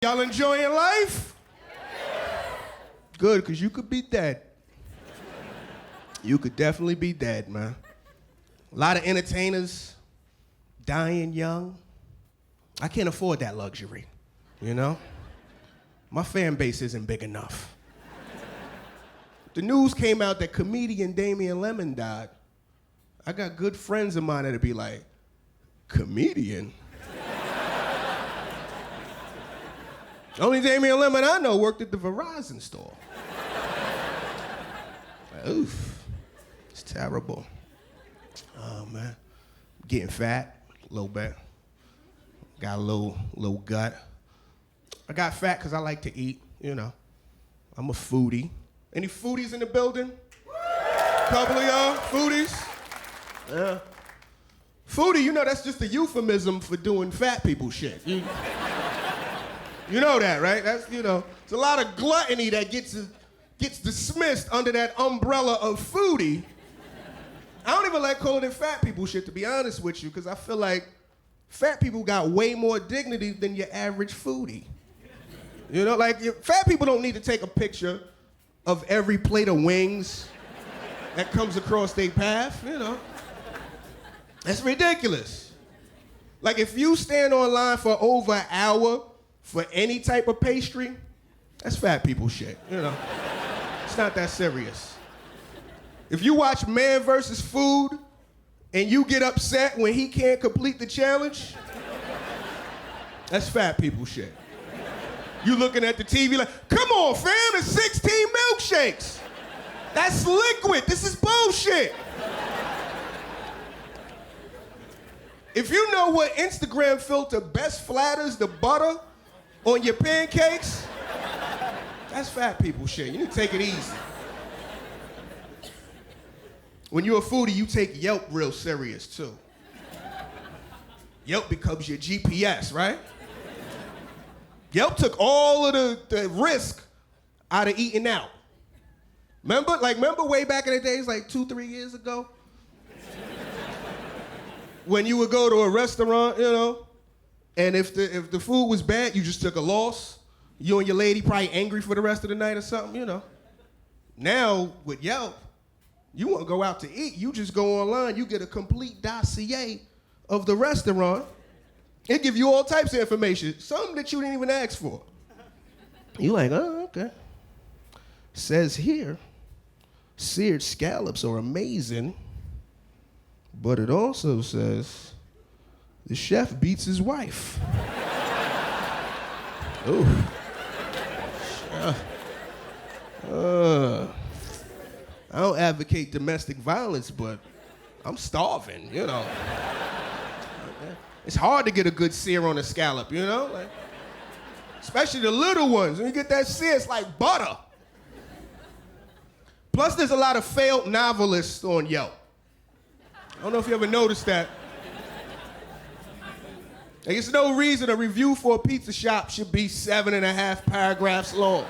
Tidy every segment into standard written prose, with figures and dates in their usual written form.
Y'all enjoying life? Good, because you could be dead. You could definitely be dead, man. A lot of entertainers dying young. I can't afford that luxury, you know? My fan base isn't big enough. The news came out that comedian Damien Lemon died. I got good friends of mine that'd be like, comedian? Only Damien Lemon I know worked at the Verizon store. Like, oof, it's terrible. Oh man, getting fat a little bit. Got a little gut. I got fat because I like to eat, you know. I'm a foodie. Any foodies in the building? Couple of y'all, foodies? Yeah. Foodie, you know that's just a euphemism for doing fat people shit. You know that, right? That's, you know, it's a lot of gluttony that gets dismissed under that umbrella of foodie. I don't even like calling it fat people shit, to be honest with you, because I feel like fat people got way more dignity than your average foodie. You know, like, fat people don't need to take a picture of every plate of wings that comes across their path, you know. That's ridiculous. Like, if you stand online for over an hour for any type of pastry, that's fat people shit, you know. It's not that serious. If you watch Man vs. Food and you get upset when he can't complete the challenge, that's fat people shit. You looking at the TV like, come on, fam, it's 16 milkshakes. That's liquid, this is bullshit. If you know what Instagram filter best flatters the butter on your pancakes, that's fat people shit. You need to take it easy. When you're a foodie, you take Yelp real serious too. Yelp becomes your GPS, right? Yelp took all of the risk out of eating out. Remember way back in the days, like 2-3 years ago? When you would go to a restaurant, you know, and if the food was bad, you just took a loss. You and your lady probably angry for the rest of the night or something, you know. Now, with Yelp, you want to go out to eat, you just go online, you get a complete dossier of the restaurant. It give you all types of information, some that you didn't even ask for. You like, oh, okay. Says here, seared scallops are amazing, but it also says, the chef beats his wife. Ooh. I don't advocate domestic violence, but I'm starving, you know. It's hard to get a good sear on a scallop, you know? Like, especially the little ones. When you get that sear, it's like butter. Plus, there's a lot of failed novelists on Yelp. I don't know if you ever noticed that. Like, it's no reason a review for a pizza shop should be 7.5 paragraphs long.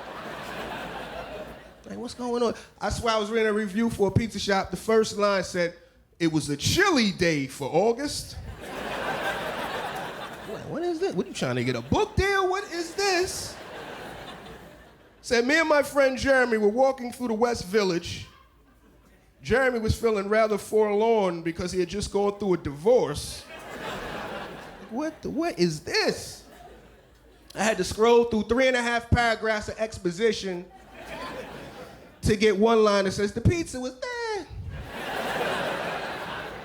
Like, what's going on? I swear I was reading a review for a pizza shop. The first line said, it was a chilly day for August. Like, what is this? What, are you trying to get a book deal? What is this? Said, me and my friend Jeremy were walking through the West Village. Jeremy was feeling rather forlorn because he had just gone through a divorce. What is this? I had to scroll through 3.5 paragraphs of exposition to get one line that says, the pizza was there.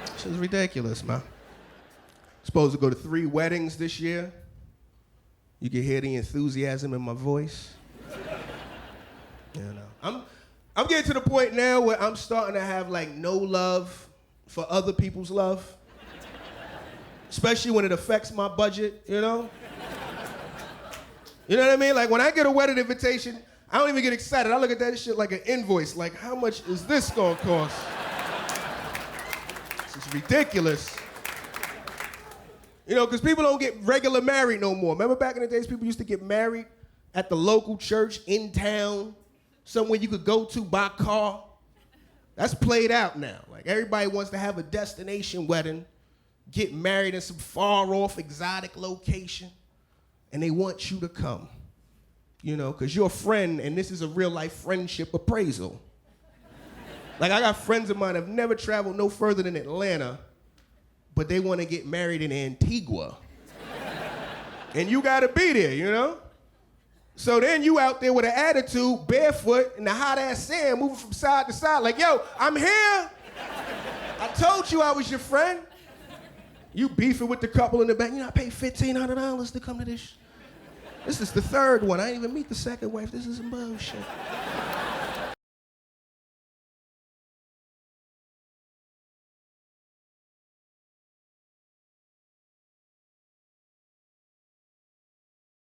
This is ridiculous, man. Supposed to go to 3 weddings this year. You can hear the enthusiasm in my voice. You know, I'm getting to the point now where I'm starting to have like no love for other people's love. Especially when it affects my budget, you know? You know what I mean? Like when I get a wedding invitation, I don't even get excited. I look at that shit like an invoice. Like, how much is this gonna cost? This is ridiculous. You know, because people don't get regular married no more. Remember back in the days, people used to get married at the local church in town, somewhere you could go to by car. That's played out now. Like, everybody wants to have a destination wedding, get married in some far-off exotic location. and they want you to come, you know, because you're a friend, and this is a real-life friendship appraisal. Like, I got friends of mine that have never traveled no further than Atlanta, but they want to get married in Antigua. And you got to be there, you know? So then you out there with an attitude, barefoot, in the hot-ass sand, moving from side to side, like, yo, I'm here. I told you I was your friend. You beefing with the couple in the back. You know, I paid $1,500 to come to this. This is the third one. I didn't even meet the second wife. This is some bullshit.